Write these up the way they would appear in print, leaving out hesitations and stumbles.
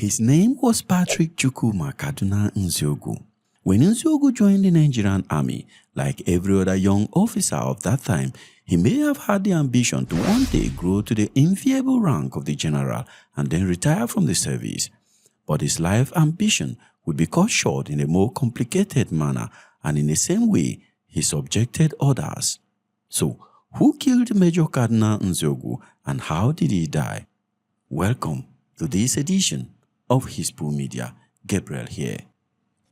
His name was Patrick Chukwuma Kaduna Nzeogwu. When Nzeogwu joined the Nigerian army, like every other young officer of that time, he may have had the ambition to one day grow to the enviable rank of the general and then retire from the service. But his life ambition would be cut short in a more complicated manner, and in the same way, he subjected others. So, who killed Major Kaduna Nzeogwu and how did he die? Welcome to this edition of Hispu Media. Gabriel here.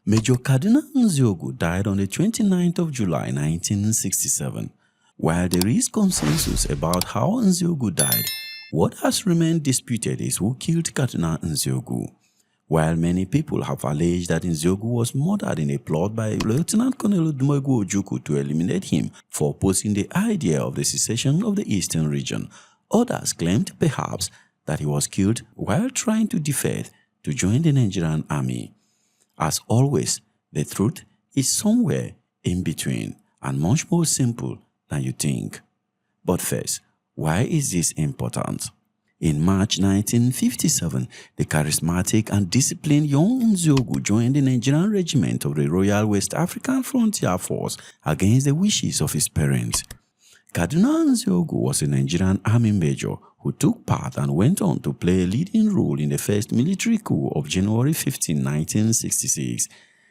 Major Kaduna Nzeogwu died on the 29th of July 1967. While there is consensus about how Nzeogwu died, what has remained disputed is who killed Kaduna Nzeogwu. While many people have alleged that Nzeogwu was murdered in a plot by Lieutenant Colonel Ojukwu to eliminate him for opposing the idea of the secession of the Eastern region, others claimed perhaps that he was killed while trying to defect to join the Nigerian army. As always, the truth is somewhere in between and much more simple than you think. But first, why is this important? In March 1957, the charismatic and disciplined young Nzeogwu joined the Nigerian regiment of the Royal West African Frontier Force against the wishes of his parents. Kaduna Nzeogwu was a Nigerian army major who took part and went on to play a leading role in the first military coup of January 15, 1966.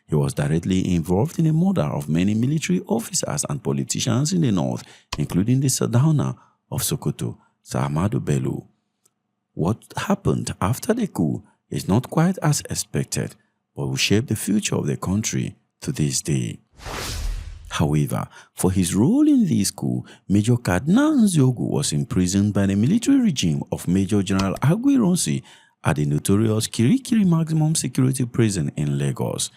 He was directly involved in the murder of many military officers and politicians in the north, including the Sardauna of Sokoto, Sir Ahmadu Bello. What happened after the coup is not quite as expected, but will shape the future of the country to this day. However, for his role in this coup, Major Kaduna Nzeogwu was imprisoned by the military regime of Major General Aguiyi at the notorious Kirikiri Maximum Security Prison in Lagos.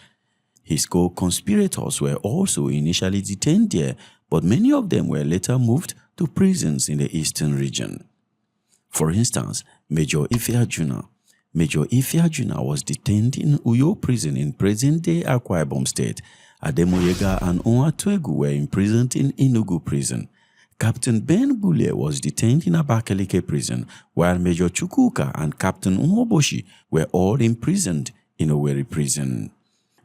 His co-conspirators were also initially detained there, but many of them were later moved to prisons in the eastern region. For instance, Major Ifeajuna was detained in Uyo prison in present-day Akwa Ibom State. Ademoyega and Onwatuegu were imprisoned in Enugu prison. Captain Ben Bule was detained in Abakaliki prison, while Major Chukwuka and Captain Umoboshi were all imprisoned in Owerri prison.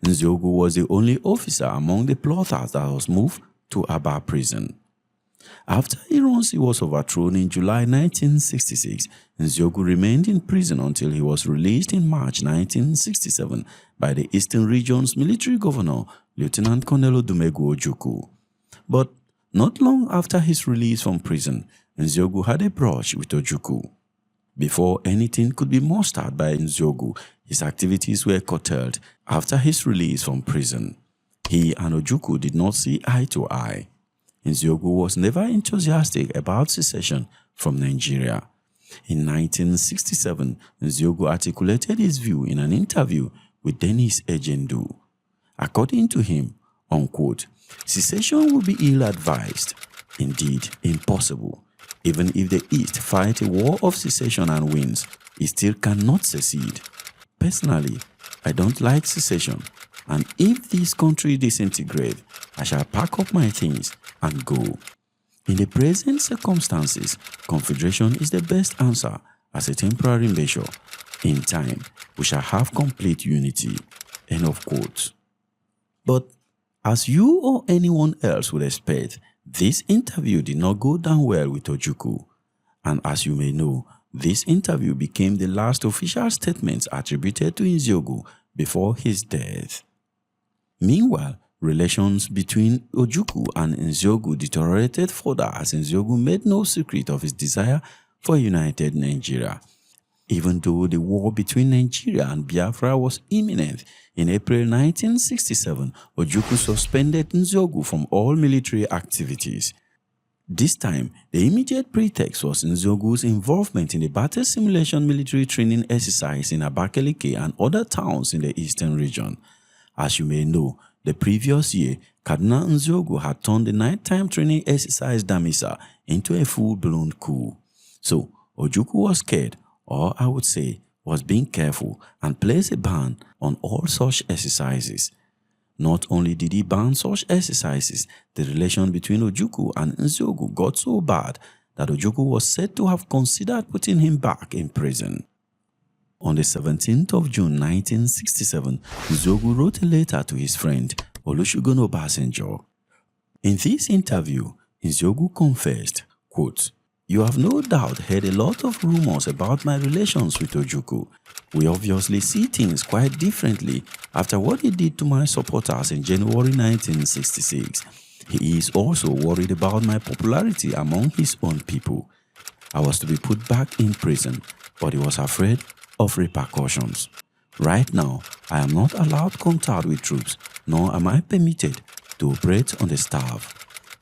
Nzeogwu was the only officer among the plotters that was moved to Aba prison. After Ironsi was overthrown in July 1966, Nzeogwu remained in prison until he was released in March 1967 by the Eastern Region's military governor, Lieutenant Colonel Ojukwu. But not long after his release from prison, Nzeogwu had a brush with Ojukwu. Before anything could be mustered by Nzeogwu, his activities were curtailed after his release from prison. He and Ojukwu did not see eye to eye. Nzeogwu was never enthusiastic about secession from Nigeria. In 1967, Nzeogwu articulated his view in an interview with Dennis Ejendu. According to him, unquote, secession would be ill-advised, indeed impossible. Even if the East fight a war of secession and wins, it still cannot succeed. Personally, I don't like secession, and if this country disintegrates, I shall pack up my things and go. In the present circumstances, confederation is the best answer as a temporary measure. In time, we shall have complete unity. End of quote. But as you or anyone else would expect, this interview did not go down well with Ojukwu. And as you may know, this interview became the last official statements attributed to Nzeogwu before his death. Meanwhile, relations between Ojukwu and Nzeogwu deteriorated further as Nzeogwu made no secret of his desire for a united Nigeria. Even though the war between Nigeria and Biafra was imminent, in April 1967, Ojukwu suspended Nzeogwu from all military activities. This time, the immediate pretext was Nzeogwu's involvement in the battle simulation military training exercise in Abakaliki and other towns in the eastern region. As you may know, the previous year, Kaduna Nzeogwu had turned the nighttime training exercise Damisa into a full-blown coup. So, Ojukwu was scared, or I would say, was being careful and placed a ban on all such exercises. Not only did he ban such exercises, the relation between Ojukwu and Nzeogwu got so bad that Ojukwu was said to have considered putting him back in prison. On the 17th of June 1967, Nzeogwu wrote a letter to his friend Olusegun Obasanjo. In this interview, Nzeogwu confessed, quote, "You have no doubt heard a lot of rumors about my relations with Ojukwu. We obviously see things quite differently after what he did to my supporters in January 1966. He is also worried about my popularity among his own people. I was to be put back in prison, but he was afraid of repercussions. Right now, I am not allowed contact with troops, nor am I permitted to operate on the staff.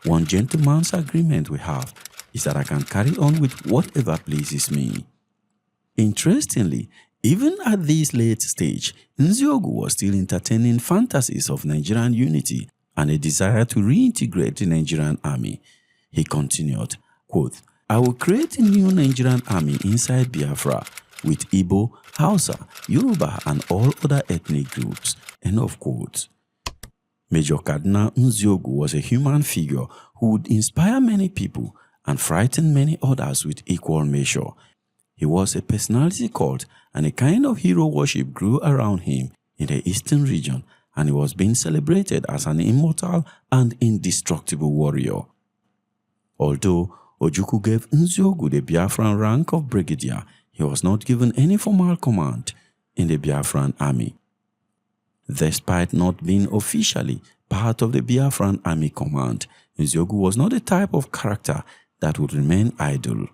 One gentleman's agreement we have is that I can carry on with whatever pleases me." Interestingly, even at this late stage, Nzeogwu was still entertaining fantasies of Nigerian unity and a desire to reintegrate the Nigerian army. He continued, quote, "I will create a new Nigerian army inside Biafra with Igbo, Hausa, Yoruba and all other ethnic groups." End of quote. Major Kaduna Nzeogwu was a human figure who would inspire many people and frighten many others with equal measure. He was a personality cult, and a kind of hero worship grew around him in the eastern region, and he was being celebrated as an immortal and indestructible warrior. Although Ojukwu gave Nzeogwu the Biafran rank of brigadier, he was not given any formal command in the Biafran army. Despite not being officially part of the Biafran army command, Nzeogwu was not the type of character that would remain idle.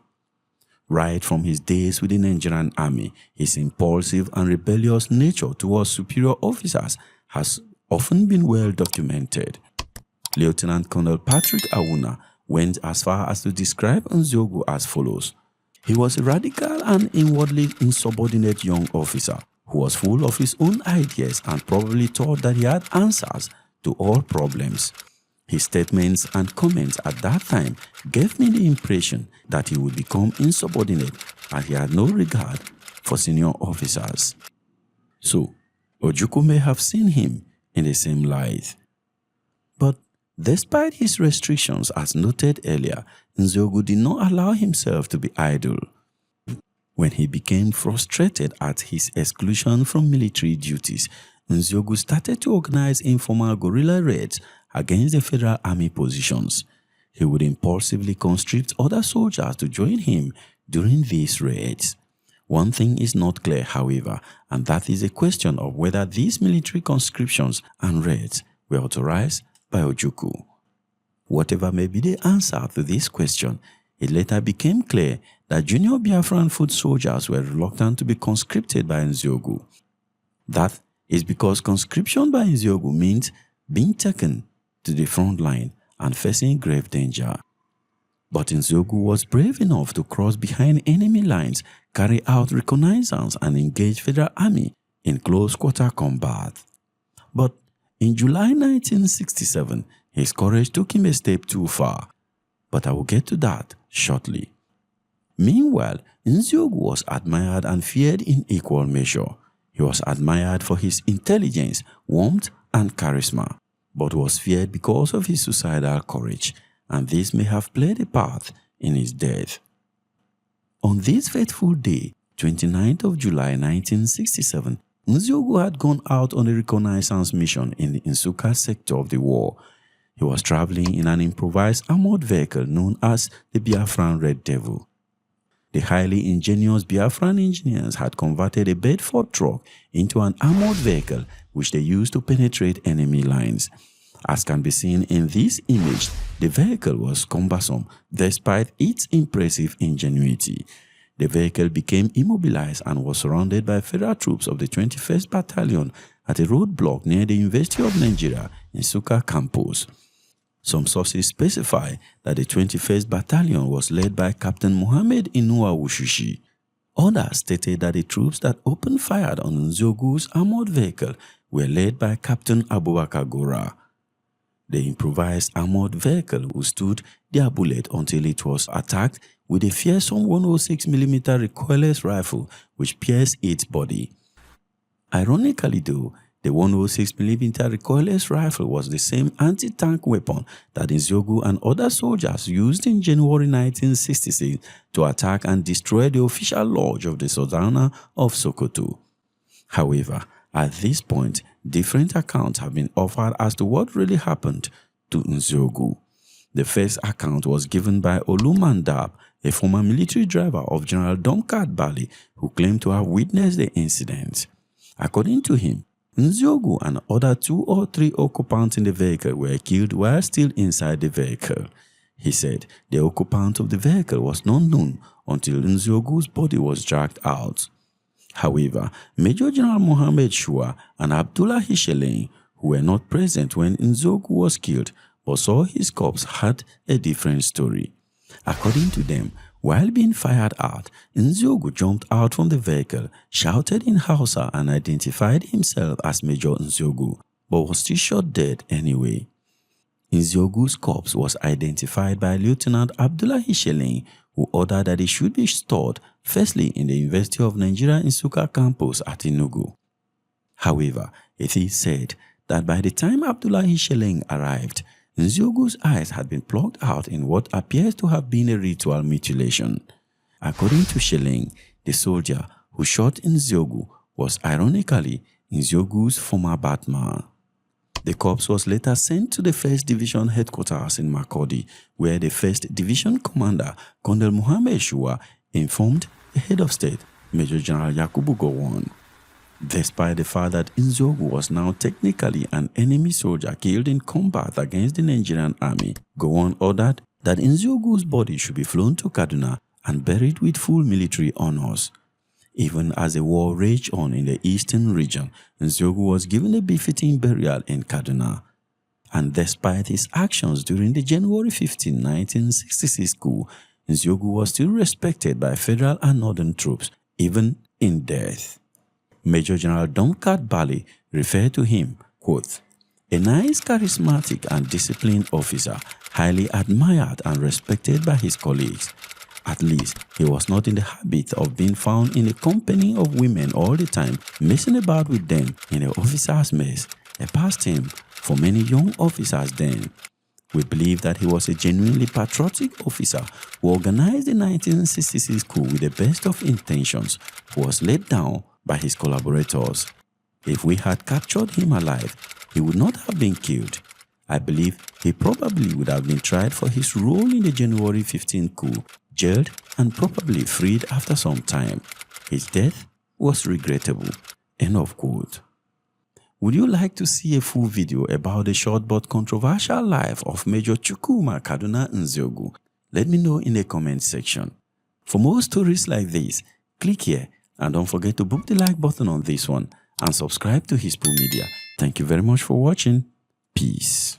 Right from his days with the Nigerian army, his impulsive and rebellious nature towards superior officers has often been well documented. Lieutenant Colonel Patrick Awuna went as far as to describe Nzeogwu as follows: "He was a radical and inwardly insubordinate young officer who was full of his own ideas and probably thought that he had answers to all problems. His statements and comments at that time gave me the impression that he would become insubordinate and he had no regard for senior officers." So, Ojukwu may have seen him in the same light. But despite his restrictions as noted earlier, Nzeogwu did not allow himself to be idle. When he became frustrated at his exclusion from military duties, Nzeogwu started to organize informal guerrilla raids against the Federal Army positions. He would impulsively conscript other soldiers to join him during these raids. One thing is not clear, however, and that is a question of whether these military conscriptions and raids were authorized by Ojukwu. Whatever may be the answer to this question, it later became clear that junior Biafran foot soldiers were reluctant to be conscripted by Nzeogwu. That is because conscription by Nzeogwu means being taken to the front line and facing grave danger. But Nzeogwu was brave enough to cross behind enemy lines, carry out reconnaissance and engage Federal Army in close-quarter combat. But in July 1967, his courage took him a step too far. But I will get to that shortly. Meanwhile, Nzeogwu was admired and feared in equal measure. He was admired for his intelligence, warmth, and charisma, but was feared because of his suicidal courage, and this may have played a part in his death. On this fateful day, 29th of July 1967, Nzeogwu had gone out on a reconnaissance mission in the Nsukka sector of the war. He was traveling in an improvised armored vehicle known as the Biafran Red Devil. The highly ingenious Biafran engineers had converted a Bedford truck into an armored vehicle which they used to penetrate enemy lines. As can be seen in this image, the vehicle was cumbersome despite its impressive ingenuity. The vehicle became immobilized and was surrounded by federal troops of the 21st Battalion at a roadblock near the University of Nigeria in Nsukka campus. Some sources specify that the 21st Battalion was led by Captain Mohammed Inuwa Wushishi. Others stated that the troops that opened fire on Nzeogwu's armored vehicle were led by Captain Abubakar Gora. The improvised armored vehicle withstood their bullet until it was attacked with a fearsome 106mm recoilless rifle which pierced its body. Ironically though, The 106mm recoilless rifle was the same anti-tank weapon that Nzeogwu and other soldiers used in January 1966 to attack and destroy the official lodge of the Sultana of Sokoto. However, at this point, different accounts have been offered as to what really happened to Nzeogwu. The first account was given by Olumandab, a former military driver of General Domkat Bali, who claimed to have witnessed the incident. According to him, Nzeogwu and other 2 or 3 occupants in the vehicle were killed while still inside the vehicle. He said the occupant of the vehicle was not known until Nzeogwu's body was dragged out. However, Major General Mohammed Shua and Abdullah Hishelin, who were not present when Nzeogwu was killed but saw his corpse, had a different story. According to them, while being fired at, Nzeogwu jumped out from the vehicle, shouted in Hausa and identified himself as Major Nzeogwu, but was still shot dead anyway. Nzeogwu's corpse was identified by Lieutenant Abdullah Hishelin, who ordered that it should be stored firstly in the University of Nigeria Nsukka campus at Enugu. However, it is said that by the time Abdullah Hishelin arrived, Nzeogwu's eyes had been plucked out in what appears to have been a ritual mutilation. According to Shelling, the soldier who shot Nzeogwu was ironically Nzeogwu's former batman. The corpse was later sent to the 1st Division headquarters in Makurdi, where the 1st Division commander, Colonel Mohammed Shua, informed the head of state, Major General Yakubu Gowon. Despite the fact that Nzeogwu was now technically an enemy soldier killed in combat against the Nigerian army, Gowon ordered that Nzeogwu's body should be flown to Kaduna and buried with full military honors. Even as the war raged on in the eastern region, Nzeogwu was given a befitting burial in Kaduna. And despite his actions during the January 15, 1966 coup, Nzeogwu was still respected by federal and northern troops, even in death. Major General Domkat Bali referred to him, quote, "A nice, charismatic and disciplined officer, highly admired and respected by his colleagues. At least, he was not in the habit of being found in the company of women all the time, messing about with them in the officers' mess, a pastime for many young officers then. We believe that he was a genuinely patriotic officer who organized the 1966 coup with the best of intentions, who was let down by his collaborators. If we had captured him alive, he would not have been killed. I believe he probably would have been tried for his role in the January 15 coup, jailed and probably freed after some time. His death was regrettable." End of quote. Would you like to see a full video about the short but controversial life of Major Chukwuma Kaduna Nzeogwu? Let me know in the comment section. For more stories like this, click here and don't forget to book the like button on this one and subscribe to Hispo Media. Thank you very much for watching. Peace.